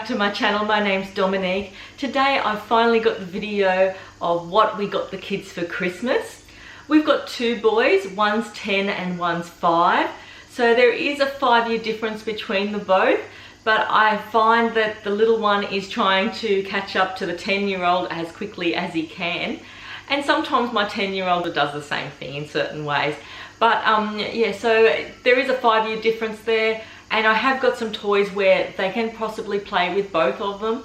back to my channel. My name's Dominique. Today I finally got the video of what we got the kids for Christmas. We've got two boys, one's 10 and one's 5. So there is a 5-year difference between the both, but I find that the little one is trying to catch up to the 10-year-old as quickly as he can. And sometimes my 10-year-old does the same thing in certain ways. But yeah, so there is a 5-year difference there. And I have got some toys where they can possibly play with both of them.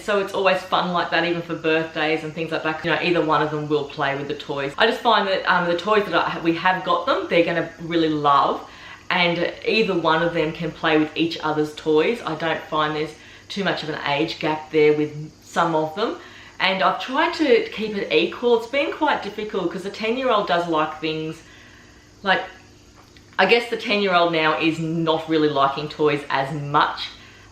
So it's always fun like that, even for birthdays and things like that. You know, either one of them will play with the toys. I just find that the toys that we have got them, they're going to really love. And either one of them can play with each other's toys. I don't find there's too much of an age gap there with some of them. And I've tried to keep it equal. It's been quite difficult because the 10-year-old does like things like, I guess the 10-year-old now is not really liking toys as much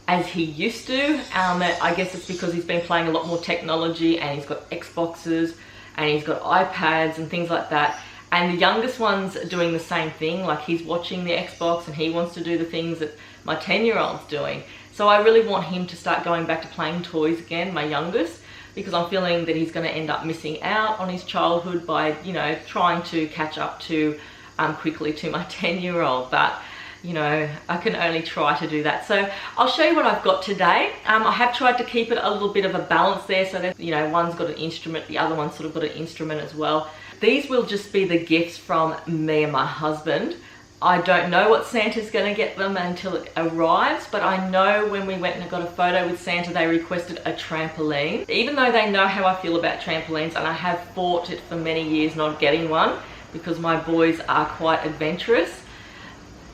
as he used to. I guess it's because he's been playing a lot more technology and he's got Xboxes and he's got iPads and things like that. And the youngest one's doing the same thing, like he's watching the Xbox and he wants to do the things that my 10-year-old's doing. So I really want him to start going back to playing toys again, my youngest, because I'm feeling that he's going to end up missing out on his childhood by, you know, trying to catch up to quickly to my 10-year-old. But you know, I can only try to do that. So I'll show you what I've got today. I have tried to keep it a little bit of a balance there, so that, you know, one's got an instrument, the other one's sort of got an instrument as well. These will just be the gifts from me and my husband. I don't know what Santa's going to get them until it arrives, but I know when we went and got a photo with Santa, they requested a trampoline. Even though they know how I feel about trampolines, and I have fought it for many years not getting one, because my boys are quite adventurous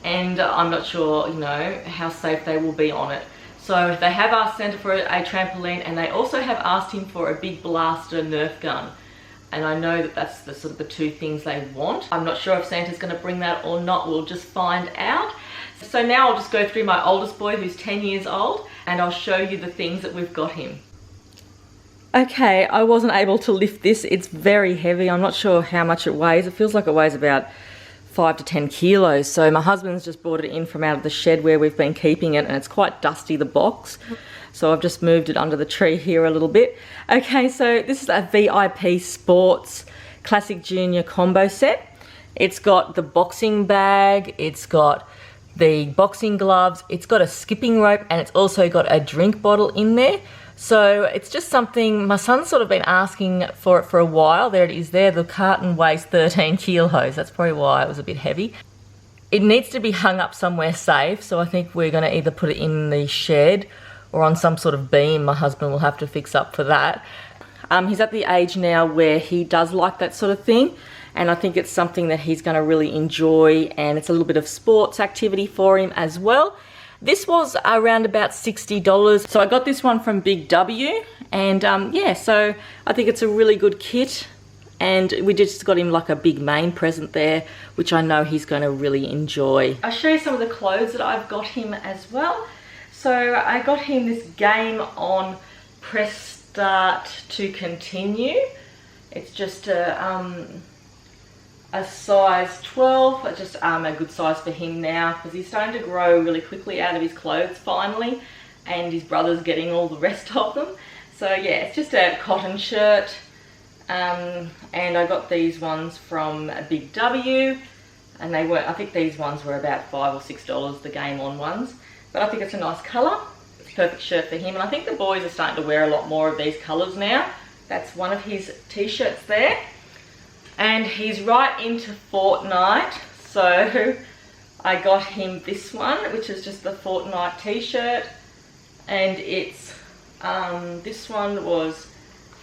and I'm not sure, you know, how safe they will be on it. So they have asked Santa for a trampoline, and they also have asked him for a big blaster Nerf gun. And I know that that's the sort of the two things they want. I'm not sure if Santa's going to bring that or not. We'll just find out. So now I'll just go through my oldest boy, who's 10 years old, and I'll show you the things that we've got him. Okay, I wasn't able to lift this. It's very heavy. I'm not sure how much it weighs. It feels like it weighs about 5 to 10 kilos. So my husband's just brought it in from out of the shed where we've been keeping it, and it's quite dusty, the box. So I've just moved it under the tree here a little bit. Okay, so this is a VIP Sports Classic Junior combo set. It's got the boxing bag, it's got the boxing gloves, it's got a skipping rope, and it's also got a drink bottle in there. So it's just something my son's sort of been asking for it for a while. There it is there. The carton weighs 13 kilos. That's probably why it was a bit heavy. It needs to be hung up somewhere safe, so I think we're going to either put it in the shed or on some sort of beam. My husband will have to fix up for that. He's at the age now where he does like that sort of thing, and I think it's something that he's going to really enjoy, and it's a little bit of sports activity for him as well. This was around about $60. So I got this one from Big W, and yeah, so I think it's a really good kit, and we just got him like a big main present there, which I know he's going to really enjoy. I'll show you some of the clothes that I've got him as well. So I got him this Game On Press Start to Continue. It's just a size 12, just a good size for him now, because he's starting to grow really quickly out of his clothes finally, and his brother's getting all the rest of them. So yeah, it's just a cotton shirt, and I got these ones from Big W, and they were, I think these ones were about $5 or $6, the Game On ones, but I think it's a nice colour. It's a perfect shirt for him, and I think the boys are starting to wear a lot more of these colours now. That's one of his t-shirts there. And he's right into Fortnite, so I got him this one, which is just the Fortnite t-shirt, and it's this one was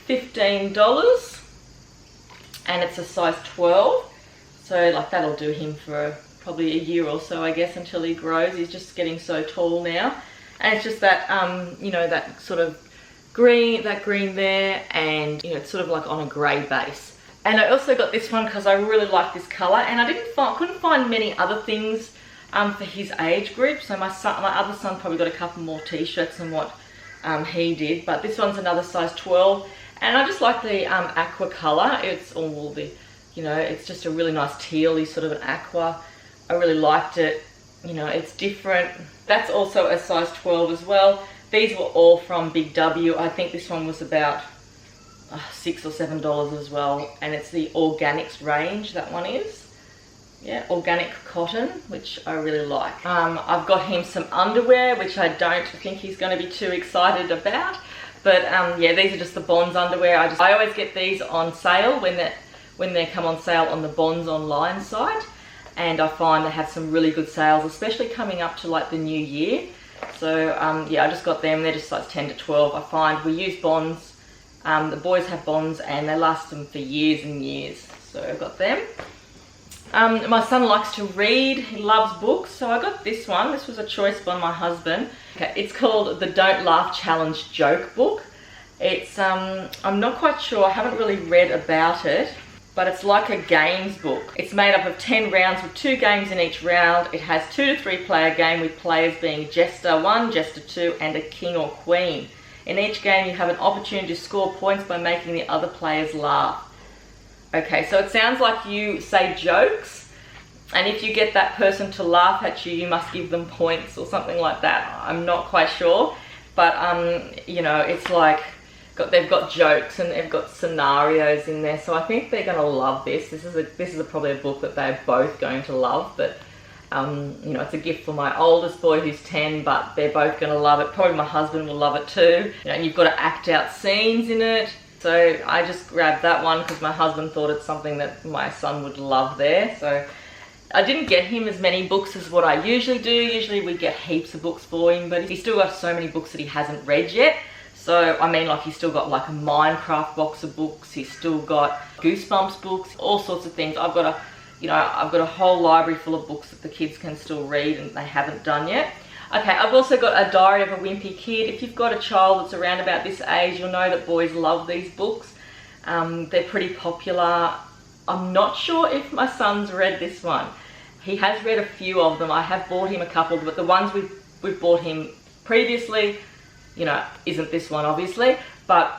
$15, and it's a size 12, so like that'll do him for probably a year or so, I guess, until he grows. He's just getting so tall now, and it's just that you know, that sort of green there, and you know, it's sort of like on a grey base. And I also got this one because I really like this colour, and I couldn't find many other things for his age group. So my other son probably got a couple more t-shirts than what he did, but this one's another size 12, and I just like the aqua colour. It's all the, you know, it's just a really nice teal-y sort of an aqua. I really liked it. You know, it's different. That's also a size 12 as well. These were all from Big W. I think this one was about $6 or $7 as well, and it's the organics range, that one is. Yeah, organic cotton, which I really like. I've got him some underwear, which I don't think he's going to be too excited about. But yeah, these are just the Bonds underwear. I always get these on sale when they come on sale on the Bonds online site. And I find they have some really good sales, especially coming up to like the new year. So yeah, I just got them. They're just like 10 to 12. I find we use Bonds. The boys have Bonds and they last them for years and years. So I've got them. My son likes to read, he loves books, so I got this one. This was a choice by my husband. Okay, it's called the Don't Laugh Challenge Joke Book. It's, I'm not quite sure, I haven't really read about it, but it's like a games book. It's made up of 10 rounds with 2 games in each round. It has 2 to 3 player game with players being Jester 1, Jester 2 and a King or Queen. In each game you have an opportunity to score points by making the other players laugh. Okay, so it sounds like you say jokes, and if you get that person to laugh at you, you must give them points or something like that. I'm not quite sure, but you know, it's like they've got jokes and they've got scenarios in there, so I think they're going to love this. This is probably a book that they're both going to love, but you know, it's a gift for my oldest boy who's 10, but they're both going to love it. Probably my husband will love it too. You know, and you've got to act out scenes in it. So I just grabbed that one because my husband thought it's something that my son would love there. So I didn't get him as many books as what I usually do. Usually we get heaps of books for him, but he's still got so many books that he hasn't read yet. So, I mean, like, he's still got like a Minecraft box of books. He's still got Goosebumps books, all sorts of things. I've got a whole library full of books that the kids can still read and they haven't done yet. Okay, I've also got a Diary of a Wimpy Kid. If you've got a child that's around about this age, you'll know that boys love these books. They're pretty popular. I'm not sure if my son's read this one. He has read a few of them. I have bought him a couple, but the ones we've bought him previously, you know, isn't this one obviously, but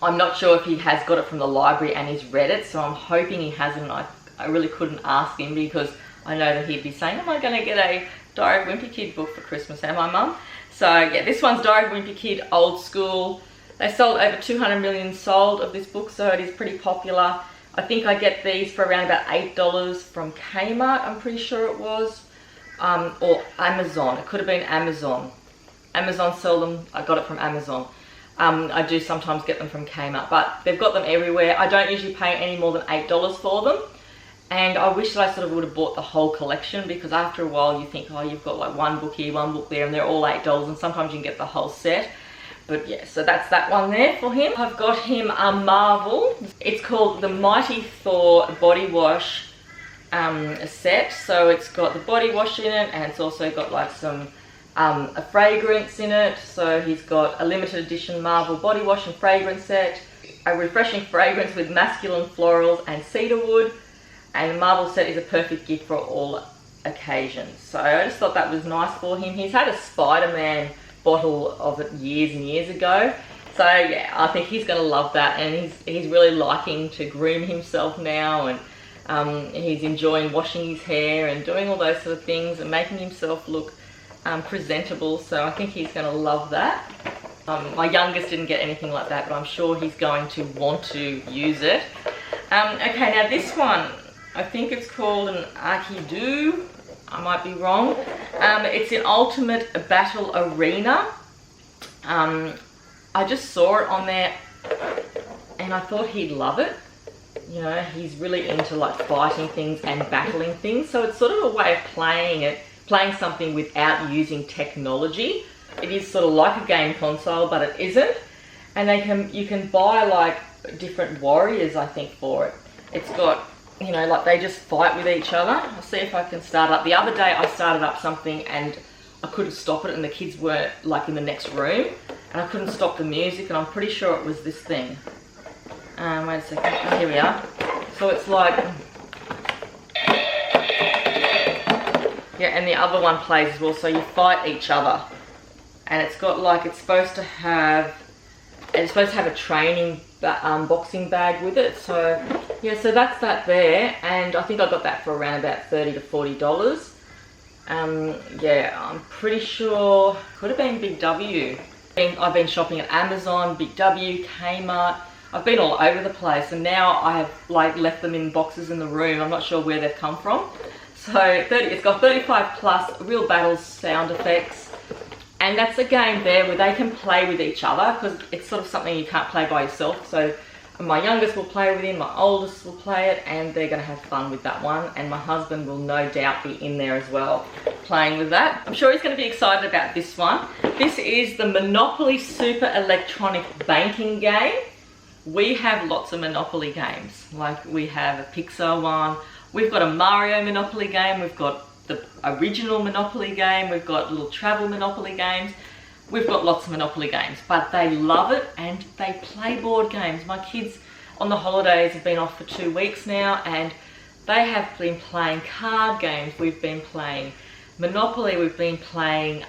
I'm not sure if he has got it from the library and he's read it, so I'm hoping he hasn't. I really couldn't ask him because I know that he'd be saying, am I going to get a Diary of a Wimpy Kid book for Christmas, am I, Mum? So yeah, this one's Diary of a Wimpy Kid, old school. They sold over 200 million sold of this book, so it is pretty popular. I think I get these for around about $8 from Kmart, I'm pretty sure it was, or Amazon. It could have been Amazon. Amazon sell them. I got it from Amazon. I do sometimes get them from Kmart, but they've got them everywhere. I don't usually pay any more than $8 for them. And I wish that I sort of would have bought the whole collection, because after a while you think, oh, you've got like one book here, one book there, and they're all $8, and sometimes you can get the whole set. But yeah, so that's that one there for him. I've got him a Marvel. It's called the Mighty Thor Body Wash set. So it's got the body wash in it, and it's also got like some a fragrance in it. So he's got a limited edition Marvel body wash and fragrance set, a refreshing fragrance with masculine florals and cedarwood. And the Marvel set is a perfect gift for all occasions. So I just thought that was nice for him. He's had a Spider-Man bottle of it years and years ago. So yeah, I think he's going to love that. And he's really liking to groom himself now. And he's enjoying washing his hair and doing all those sort of things and making himself look presentable. So I think he's going to love that. My youngest didn't get anything like that, but I'm sure he's going to want to use it. Okay, now this one, I think it's called an Aki-Do. I might be wrong. It's an Ultimate Battle Arena. I just saw it on there and I thought he'd love it. You know, he's really into like fighting things and battling things. So it's sort of a way of playing something without using technology. It is sort of like a game console, but it isn't. And you can buy like different warriors, I think, for it. It's got, you know, like they just fight with each other. I'll see if I can start up. The other day I started up something and I couldn't stop it, and the kids were like in the next room and I couldn't stop the music, and I'm pretty sure it was this thing. Wait a second. Oh, here we are. So it's like, yeah, and the other one plays as well. So you fight each other, and it's got like, it's supposed to have a training boxing bag with it. So yeah, so that's that there, and I think I got that for around about $30 to $40. Yeah, I'm pretty sure, could have been Big W. I've been shopping at Amazon, Big W, Kmart. I've been all over the place, and now I have like left them in boxes in the room. I'm not sure where they've come from. So it's got 35 plus real battles sound effects, and that's a game there where they can play with each other, because it's sort of something you can't play by yourself. So my youngest will play with him, my oldest will play it, and they're going to have fun with that one, and my husband will no doubt be in there as well playing with that. I'm sure he's going to be excited about this one. This is the Monopoly Super Electronic Banking Game. We have lots of Monopoly games, like we have a Pixar one, we've got a Mario Monopoly game, we've got the original Monopoly game, we've got little travel Monopoly games. We've got lots of Monopoly games, but they love it and they play board games. My kids on the holidays have been off for 2 weeks now, and they have been playing card games. We've been playing Monopoly, we've been playing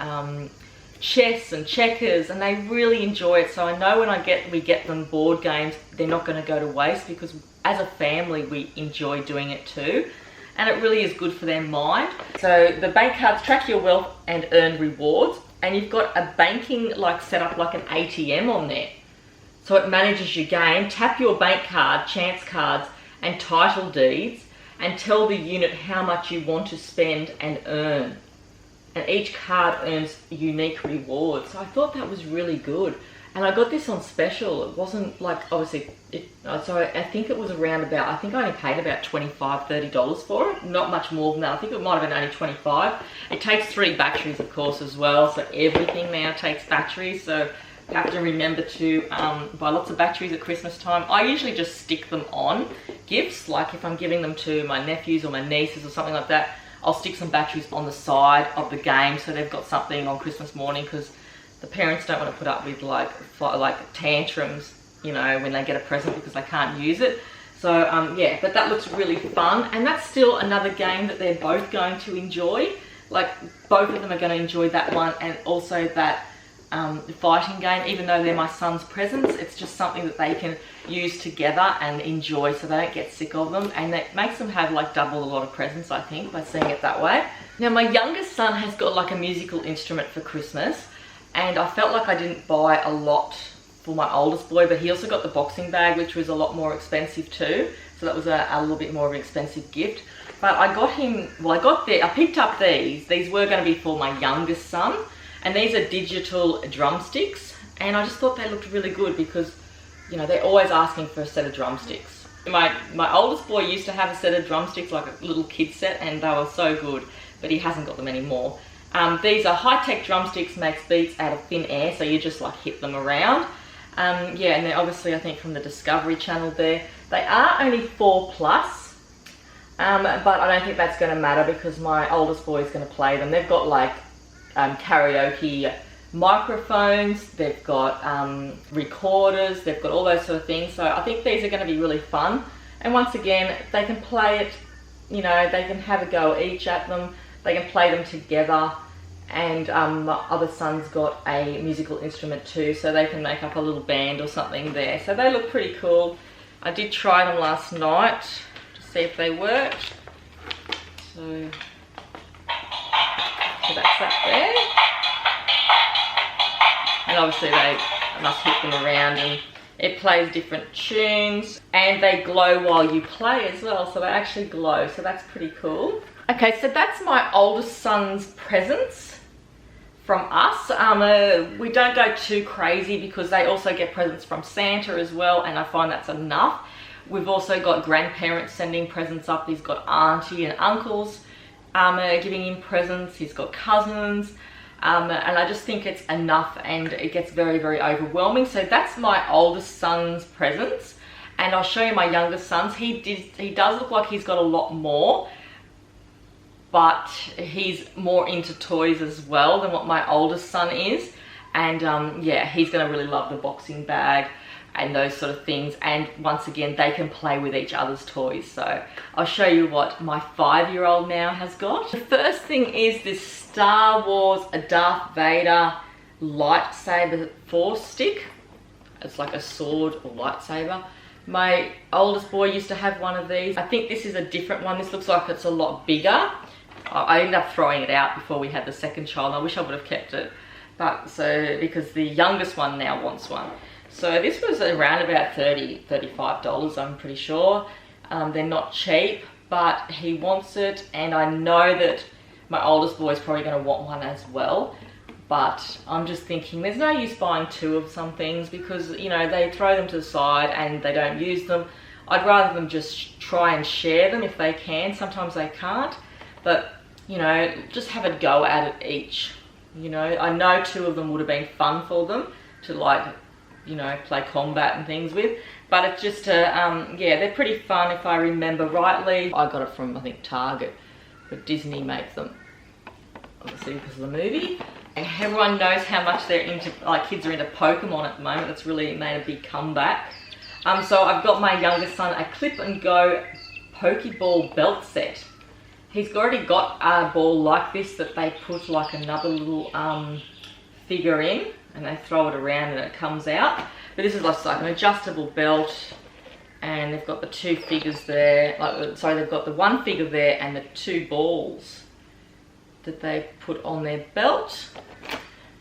chess and checkers, and they really enjoy it. So I know when we get them board games, they're not going to go to waste, because as a family we enjoy doing it too, and it really is good for their mind. So the bank cards track your wealth and earn rewards, and you've got a banking set up like an ATM on there. So it manages your game. Tap your bank card, chance cards and title deeds, and tell the unit how much you want to spend and earn. And each card earns unique rewards. So I thought that was really good. And I got this on special. It wasn't like, obviously, so I think it was around about, I think I only paid about $25, $30 for it. Not much more than that. I think it might have been only 25. It takes 3 batteries, of course, as well. So everything now takes batteries. So you have to remember to buy lots of batteries at Christmas time. I usually just stick them on gifts. Like if I'm giving them to my nephews or my nieces or something like that, I'll stick some batteries on the side of the game so they've got something on Christmas morning, because the parents don't want to put up with like tantrums, you know, when they get a present because they can't use it. So yeah, but that looks really fun, and that's still another game that they're both going to enjoy. Like both of them are going to enjoy that one, and also that fighting game. Even though they're my son's presents, it's just something that they can use together and enjoy, so they don't get sick of them, and that makes them have like double a lot of presents, I think, by seeing it that way. Now my youngest son has got like a musical instrument for Christmas, and I felt like I didn't buy a lot for my oldest boy, but he also got the boxing bag, which was a lot more expensive too. So that was a little bit more of an expensive gift. But I got him, well, I picked up these. These were going to be for my youngest son, and these are digital drumsticks. And I just thought they looked really good because, you know, they're always asking for a set of drumsticks. My oldest boy used to have a set of drumsticks, like a little kid set, and they were so good, but he hasn't got them anymore. These are high-tech drumsticks, makes beats out of thin air, so you just like hit them around. Yeah, and they're obviously, I think, from the Discovery Channel there. They are only 4+, but I don't think that's going to matter because my oldest boy is going to play them. They've got like karaoke microphones, they've got recorders, they've got all those sort of things. So I think these are going to be really fun. And once again, they can play it, you know, they can have a go each at them. They can play them together, and my other son's got a musical instrument too, so they can make up a little band or something there. So they look pretty cool. I did try them last night to see if they worked. So that's that there. And obviously they must hit them around, and it plays different tunes, and they glow while you play as well, so they actually glow, so that's pretty cool. Okay, so that's my oldest son's presents from us. We don't go too crazy because they also get presents from Santa as well, and I find that's enough. We've also got grandparents sending presents up. He's got auntie and uncles giving him presents. He's got cousins, and I just think it's enough, and it gets very, very overwhelming. So that's my oldest son's presents, and I'll show you my youngest son's. He does look like he's got a lot more, but he's more into toys as well than what my oldest son is. And yeah, he's gonna really love the boxing bag and those sort of things. And once again, they can play with each other's toys. So I'll show you what my 5-year-old now has got. The first thing is this Star Wars Darth Vader lightsaber force stick. It's like a sword or lightsaber. My oldest boy used to have one of these. I think this is a different one. This looks like it's a lot bigger. I ended up throwing it out before we had the second child. I wish I would have kept it, but because the youngest one now wants one. So this was around about $35, I'm pretty sure. They're not cheap, but he wants it, and I know that my oldest boy is probably going to want one as well. But I'm just thinking there's no use buying two of some things because, you know, they throw them to the side and they don't use them. I'd rather them just try and share them if they can. Sometimes they can't, but, you know, just have a go at it each. You know, I know two of them would have been fun for them to, like, you know, play combat and things with, but it's just yeah, they're pretty fun if I remember rightly. I got it from, I think, Target, but Disney makes them, obviously because of the movie. And everyone knows how much they're into, like, kids are into Pokemon at the moment. It's really made a big comeback. So I've got my youngest son a clip and go Pokeball belt set. He's already got a ball like this that they put like another little figure in, and they throw it around and it comes out. But this is like an adjustable belt, and they've got the two figures there. Sorry, they've got the one figure there and the two balls that they put on their belt.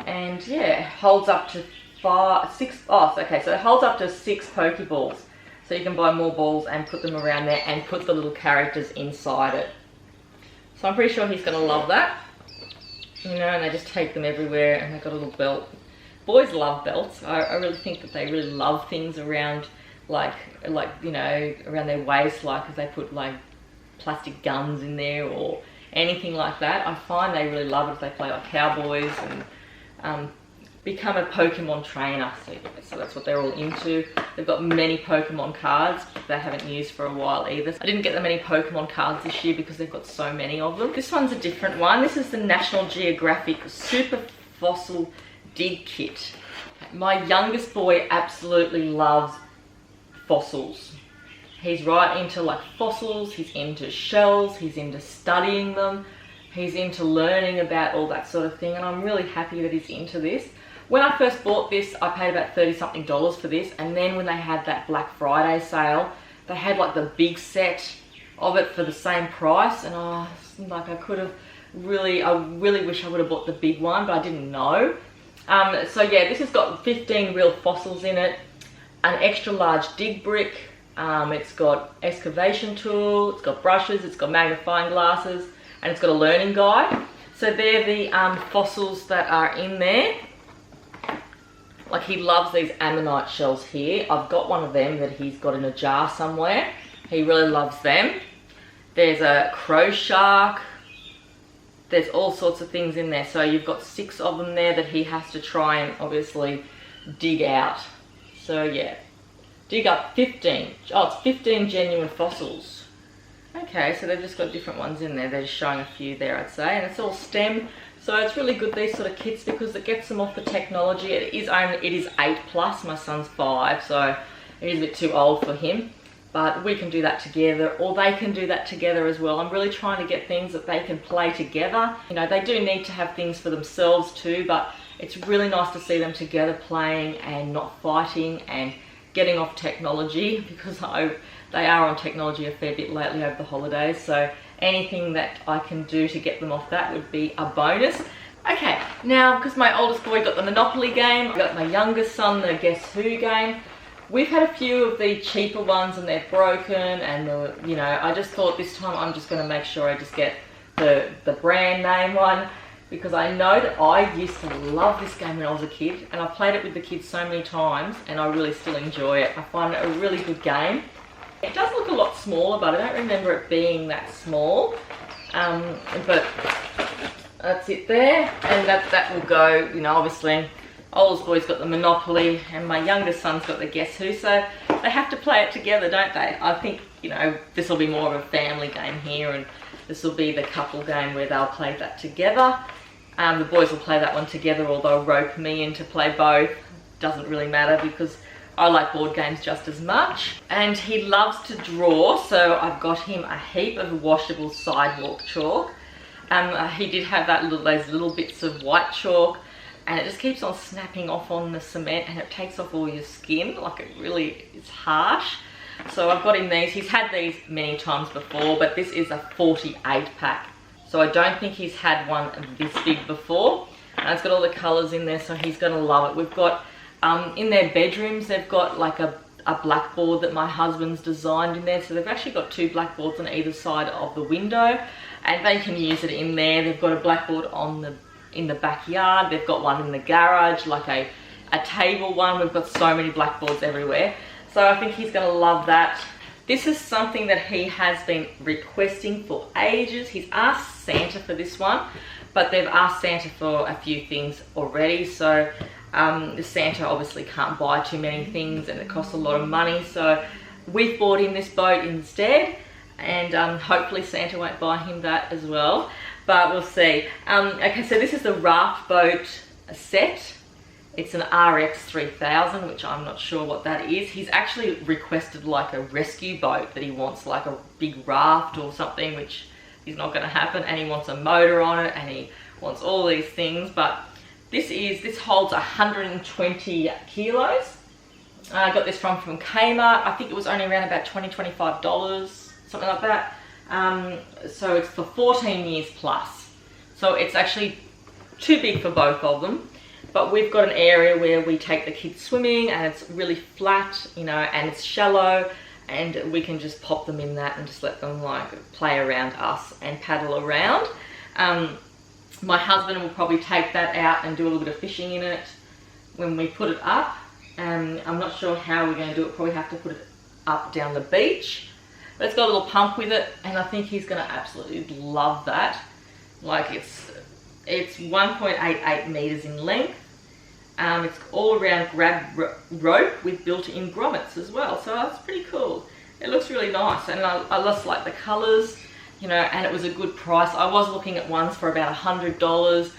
And yeah, holds up to six. Oh, okay, so it holds up to 6 Pokeballs. So you can buy more balls and put them around there and put the little characters inside it. So I'm pretty sure he's gonna love that. You know, and they just take them everywhere, and they've got a little belt. Boys love belts. I really think that they really love things around, like you know, around their waist, like if they put like plastic guns in there or anything like that. I find they really love it if they play like cowboys and become a Pokemon trainer. So that's what they're all into. They've got many Pokemon cards they haven't used for a while either. I didn't get that many Pokemon cards this year because they've got so many of them. This one's a different one. This is the National Geographic Super Fossil Dig Kit. My youngest boy absolutely loves fossils. He's right into like fossils, he's into shells, he's into studying them, he's into learning about all that sort of thing, and I'm really happy that he's into this. When I first bought this, I paid about $30-something for this, and then when they had that Black Friday sale, they had like the big set of it for the same price, and like I really wish I would have bought the big one, but I didn't know. So yeah, this has got 15 real fossils in it, an extra large dig brick, it's got excavation tool, it's got brushes, it's got magnifying glasses, and it's got a learning guide. So they're the fossils that are in there. Like, he loves these ammonite shells here. I've got one of them that he's got in a jar somewhere. He really loves them. There's a crow shark. There's all sorts of things in there. So you've got 6 of them there that he has to try and obviously dig out. So yeah. Dig up 15. Oh, it's 15 genuine fossils. Okay, so they've just got different ones in there. They're just showing a few there, I'd say. And it's all STEM. So it's really good, these sort of kits, because it gets them off the technology. It is 8+. My son's 5, so it is a bit too old for him. But we can do that together, or they can do that together as well. I'm really trying to get things that they can play together. You know, they do need to have things for themselves too, but it's really nice to see them together playing and not fighting and getting off technology, because they are on technology a fair bit lately over the holidays. So anything that I can do to get them off that would be a bonus. Okay, now because my oldest boy got the Monopoly game, I got my youngest son the Guess Who game. We've had a few of the cheaper ones and they're broken, and you know, I just thought this time I'm just going to make sure I just get the brand name one, because I know that I used to love this game when I was a kid, and I've played it with the kids so many times, and I really still enjoy it. I find it a really good game. It does look a lot smaller, but I don't remember it being that small. But that's it there, and that will go, you know, obviously. Oldest boy's got the Monopoly, and my youngest son's got the Guess Who, so they have to play it together, don't they? I think, you know, this will be more of a family game here, and this will be the couple game where they'll play that together. The boys will play that one together, or they'll rope me in to play both. Doesn't really matter, because I like board games just as much. And he loves to draw, so I've got him a heap of washable Sidewalk Chalk. He did have those little bits of white chalk, and it just keeps on snapping off on the cement, and it takes off all your skin. Like, it really is harsh. So I've got him these. He's had these many times before, but this is a 48 pack. So I don't think he's had one this big before. And it's got all the colours in there, so he's going to love it. We've got, in their bedrooms, they've got like a blackboard that my husband's designed in there. So they've actually got 2 blackboards on either side of the window, and they can use it in there. They've got a blackboard in the backyard. They've got one in the garage, like a table one. We've got so many blackboards everywhere. So I think he's going to love that. This is something that he has been requesting for ages. He's asked Santa for this one, but they've asked Santa for a few things already. So the Santa obviously can't buy too many things, and it costs a lot of money. So we've bought him this boat instead, and hopefully Santa won't buy him that as well, but we'll see. Okay, so this is the Raft Boat set. It's an RX 3000, which I'm not sure what that is. He's actually requested like a rescue boat, that he wants like a big raft or something, which is not going to happen. And he wants a motor on it, and he wants all these things. But this holds 120 kilos. I got this from Kmart. I think it was only around about $20–25, something like that. So it's for 14 years plus. So it's actually too big for both of them. But we've got an area where we take the kids swimming, and it's really flat, you know, and it's shallow, and we can just pop them in that and just let them like play around us and paddle around. My husband will probably take that out and do a little bit of fishing in it when we put it up. I'm not sure how we're going to do it. Probably have to put it up down the beach. But it's got a little pump with it, and I think he's going to absolutely love that. Like it's 1.88 meters in length. It's all around grab rope with built-in grommets as well, so that's pretty cool. It looks really nice, and I just like the colours, you know, and it was a good price. I was looking at ones for about $100,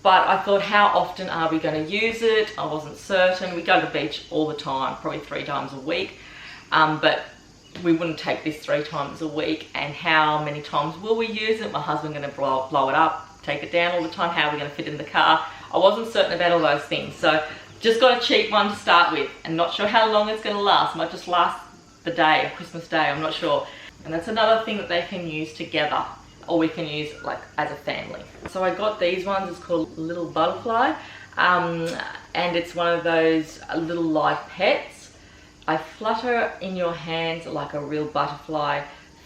but I thought, how often are we going to use it? I wasn't certain. We go to the beach all the time, probably 3 times a week, but we wouldn't take this 3 times a week. And how many times will we use it? My husband going to blow it up, take it down all the time? How are we going to fit in the car? I wasn't certain about all those things, so just got a cheap one to start with, and not sure how long it's going to last. Might just last the day of Christmas Day, I'm not sure. And that's another thing that they can use together, or we can use like as a family. So I got these ones. It's called Little Butterfly, and it's one of those little live pets. I flutter in your hands like a real butterfly.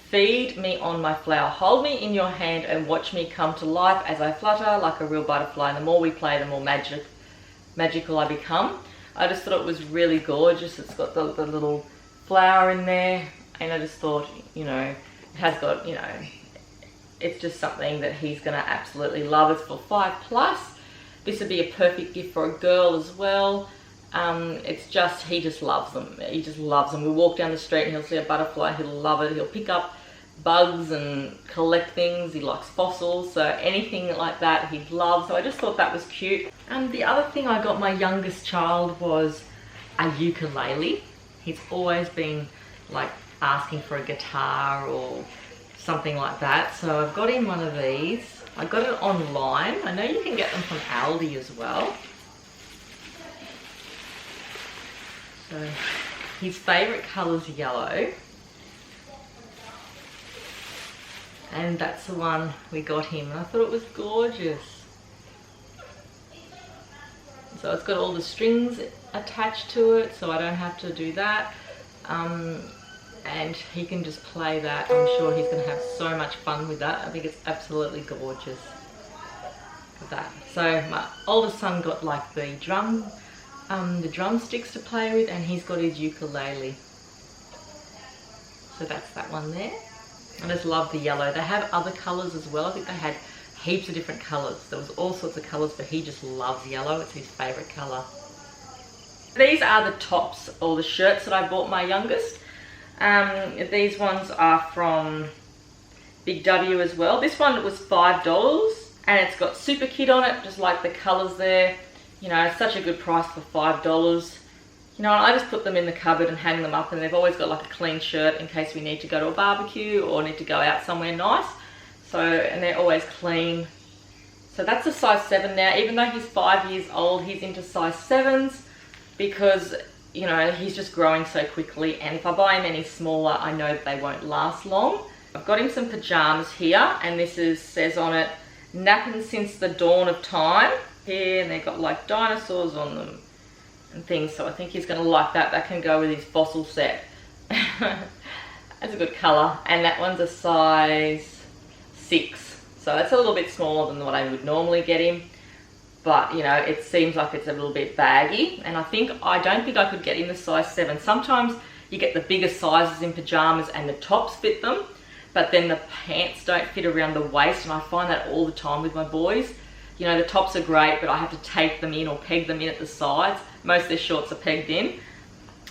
Feed me on my flower, hold me in your hand and watch me come to life as I flutter like a real butterfly. And the more we play, the more magical I become. I just thought it was really gorgeous. It's got the little flower in there, and I just thought, you know, it has got, you know, it's just something that he's going to absolutely love. It's for 5+. This would be a perfect gift for a girl as well. It's just, he just loves them. He just loves them. We walk down the street and he'll see a butterfly, he'll love it. He'll pick up bugs and collect things. He likes fossils, so anything like that he'd love. So I just thought that was cute. And the other thing I got my youngest child was a ukulele. He's always been like asking for a guitar or something like that. So I've got him one of these. I got it online. I know you can get them from Aldi as well. So his favourite colour's yellow, and that's the one we got him, and I thought it was gorgeous. So it's got all the strings attached to it, so I don't have to do that, and he can just play that. I'm sure he's going to have so much fun with that. I think it's absolutely gorgeous. Look at that. So my oldest son got like the drumsticks to play with, and he's got his ukulele. So that's that one there. I just love the yellow. They have other colours as well. I think they had heaps of different colours. There was all sorts of colours, but he just loves yellow. It's his favourite colour. These are the tops, or the shirts that I bought my youngest. These ones are from Big W as well. This one was $5, and it's got Super Kid on it, just like the colours there. You know, it's such a good price for $5. You know, I just put them in the cupboard and hang them up, and they've always got like a clean shirt in case we need to go to a barbecue or need to go out somewhere nice. So, and they're always clean. So that's a size 7 now. Even though he's 5 years old, he's into size 7s because, you know, he's just growing so quickly. And if I buy him any smaller, I know that they won't last long. I've got him some pajamas here, and this says on it, napping since the dawn of time. Here, and they've got like dinosaurs on them and things, so I think he's going to like that. That can go with his fossil set. That's a good colour, and that one's a size 6, so that's a little bit smaller than what I would normally get him, but you know, it seems like it's a little bit baggy, and I don't think I could get him the size 7. Sometimes you get the bigger sizes in pajamas and the tops fit them, but then the pants don't fit around the waist, and I find that all the time with my boys. You know, the tops are great, but I have to take them in or peg them in at the sides. Most of their shorts are pegged in.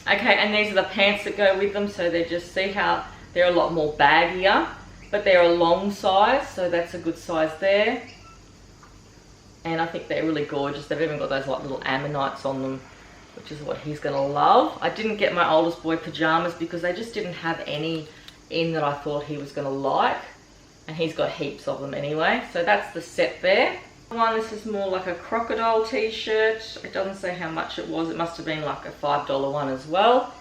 Okay, and these are the pants that go with them, so they just see how they're a lot more baggier, but they're a long size, so that's a good size there. And I think they're really gorgeous. They've even got those like little ammonites on them, which is what he's gonna love. I didn't get my oldest boy pajamas because they just didn't have any in that I thought he was gonna like, and he's got heaps of them anyway. So that's the set there. This is more like a crocodile t-shirt. It doesn't say how much it was. It must have been like a $5 one as well.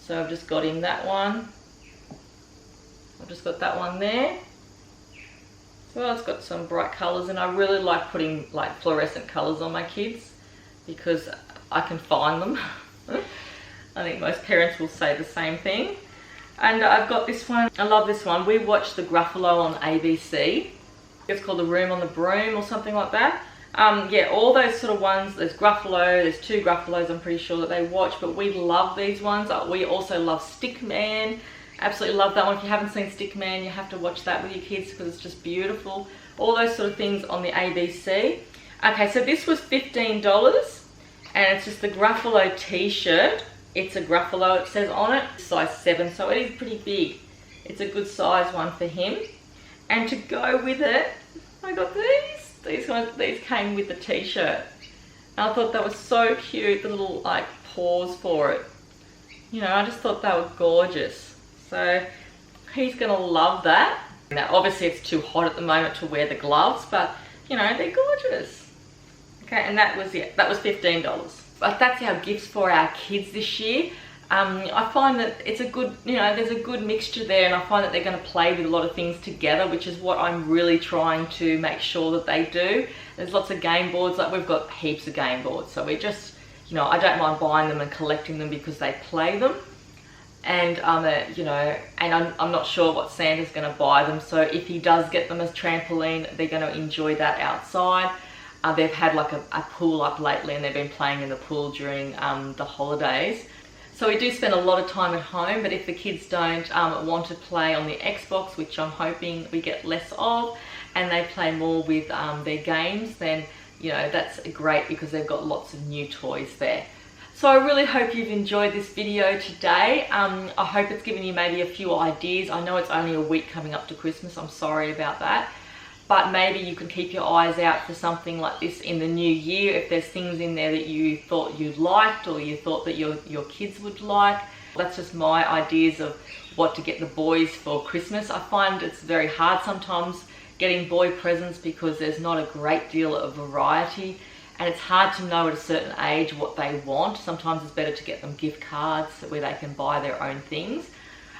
So I've just got him that one. I've just got that one there. Well, it's got some bright colours, and I really like putting like fluorescent colours on my kids because I can find them. I think most parents will say the same thing. And I've got this one. I love this one. We watched the Gruffalo on ABC. It's called The Room on the Broom or something like that. Yeah, all those sort of ones. There's Gruffalo, there's 2 Gruffalos I'm pretty sure that they watch, but we love these ones. We also love Stickman. Absolutely love that one. If you haven't seen Stickman, you have to watch that with your kids because it's just beautiful. All those sort of things on the ABC. Okay, so this was $15, and it's just the Gruffalo t-shirt. It's a Gruffalo, it says on it, size 7, so it is pretty big. It's a good size one for him. And to go with it, I got these. These came with the t-shirt. And I thought that was so cute, the little like paws for it. You know, I just thought they were gorgeous. So he's gonna love that. Now obviously it's too hot at the moment to wear the gloves, but you know, they're gorgeous. Okay, and that was it. That was $15. But that's our gifts for our kids this year. I find that it's a good, you know, there's a good mixture there, and I find that they're going to play with a lot of things together, which is what I'm really trying to make sure that they do. There's lots of game boards, like we've got heaps of game boards, so we just, you know, I don't mind buying them and collecting them because they play them. And you know, and I'm not sure what Santa's going to buy them, so if he does get them as trampoline, they're going to enjoy that outside. They've had like a pool up lately, and they've been playing in the pool during the holidays. So we do spend a lot of time at home, but if the kids don't want to play on the Xbox, which I'm hoping we get less of, and they play more with their games, then, you know, that's great because they've got lots of new toys there. So I really hope you've enjoyed this video today. I hope it's given you maybe a few ideas. I know it's only a week coming up to Christmas, I'm sorry about that. But maybe you can keep your eyes out for something like this in the new year. If there's things in there that you thought you liked or you thought that your kids would like. That's just my ideas of what to get the boys for Christmas. I find it's very hard sometimes getting boy presents because there's not a great deal of variety. And it's hard to know at a certain age what they want. Sometimes it's better to get them gift cards where they can buy their own things.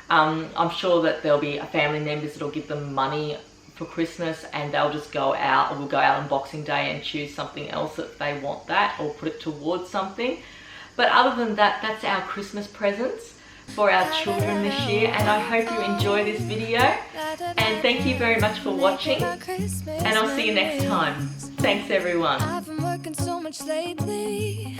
I'm sure that there'll be family members that'll give them money for Christmas, and they'll just go out, or we'll go out on Boxing Day and choose something else if they want that, or put it towards something. But other than that, that's our Christmas presents for our children this year, and I hope you enjoy this video, and thank you very much for watching, and I'll see you next time. Thanks everyone. I've been working so much lately.